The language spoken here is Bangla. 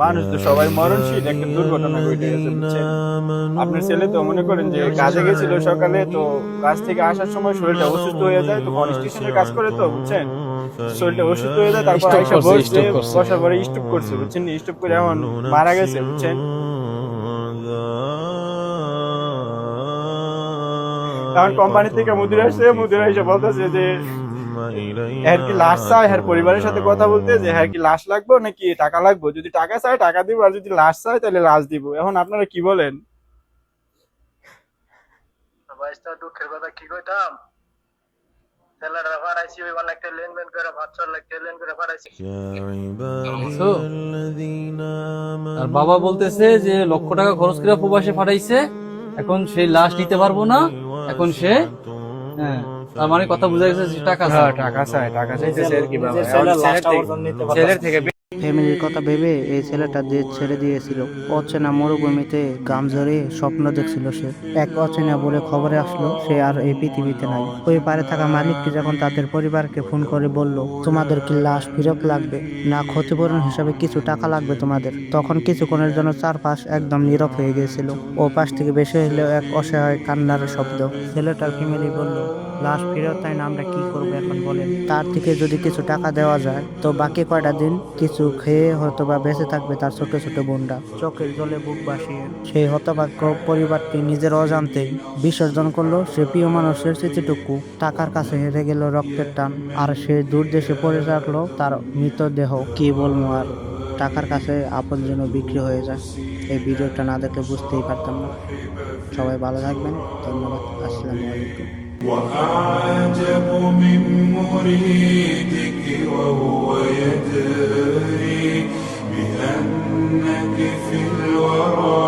মানুষ তো সবাই মরণশীল, একটা দুর্ঘটনা ঘটে গেছে বুঝছেন। আপনার ছেলে তো মনে করেন যে কাজে গেছিল সকালে, তো কাজ থেকে আসার সময় শরীরটা অসুস্থ হয়ে যায়, তো কনস্ট্রাকশনের কাজ করে তো বুঝছেন, শরীরটা অসুস্থ হয়ে যায়, তারপর স্ট্রোক আইসা করছে, বসছে, স্ট্রোক করছে। বসার পরে স্ট্রোক করছে বুঝছেন, স্ট্রোক করে এখন মারা গেছে বুঝছেন। এখন কোম্পানি থেকে মুদির আসছে, মুদির এসে বলতেছে যে হ্যার কি লাশ চাই, হ্যার পরিবারের সাথে কথা বলতে, যে হ্যার কি লাশ লাগবে নাকি টাকা লাগবে, যদি টাকা চাই টাকা দিব, আর যদি লাশ চাই তাহলে লাশ দিব। এখন আপনারা কি বলেন? বাইশটা দুঃখের কথা কি কইতাম, ছেলেরা ফারাইছি ওই মানে একটা লেনদেন করে ভাত চল একটা লেন করে ফারাইছি। বুঝছো? আর বাবা বলতেছে যে লক্ষ টাকা খরচ করে প্রবাসে পাঠাইছে, এখন সেই লাশ নিতে পারবো না, এখন সে, হ্যাঁ, তার মানে কথা বোঝা গেছে যে টাকা হ্যাঁ চায়। টাকা চাই, টাকা চাইতেছে আর কি বাবা। নিজের এখন ছেলের লাশটা পর্যন্ত নিতে পারতাছে ছেলের থেকে ফ্যামিলির কথা ভেবে এই ছেলেটা যে ছেড়ে দিয়েছিল। অচেনা মরুভূমিতে গাম ঝরিয়ে স্বপ্ন দেখছিল সে। এক অচেনা বলে খবরে আসলো সে আর এই পৃথিবীতে নাই। ওই পারে থাকা মালিককে যখন তাদের পরিবারকে ফোন করে বলল, তোমাদের কি লাশ ফেরত লাগবে না ক্ষতিপূরণ হিসাবে কিছু টাকা লাগবে তোমাদের, তখন কিছুক্ষণের জন্য চারপাশ একদম নীরব হয়ে গিয়েছিল। ও পাশ থেকে বেশি হলেও এক অসহায় কান্নার শব্দ। ছেলেটার ফ্যামিলি বলল, লাশ ফেরত চাই না, আমরা কি করবো এখন বলেন। তার থেকে যদি কিছু টাকা দেওয়া যায় তো বাকি কয়টা দিন কিছু খেয়ে হয়তো বা বেঁচে থাকবে তার ছোট ছোট বোনরা। চোখের জলে বুক ভাসিয়ে সেই হতভাগ্য পরিবারটি নিজের অজান্তেই বিসর্জন করলো সে প্রিয় মানুষের স্মৃতিটুকু। টাকার কাছে হেরে গেল রক্তের টান, আর সে দূর দেশে পড়ে রাখলো তার মৃতদেহ। কি বলবো আর, টাকার কাছে আপন যেন বিক্রি হয়ে যায়। এই ভিডিওটা না দেখলে বুঝতেই পারতাম না। সবাই ভালো থাকবেন, ধন্যবাদ, আসসালামু আলাইকুম। وأعجب من مريدك وهو يدري بأنك في الورى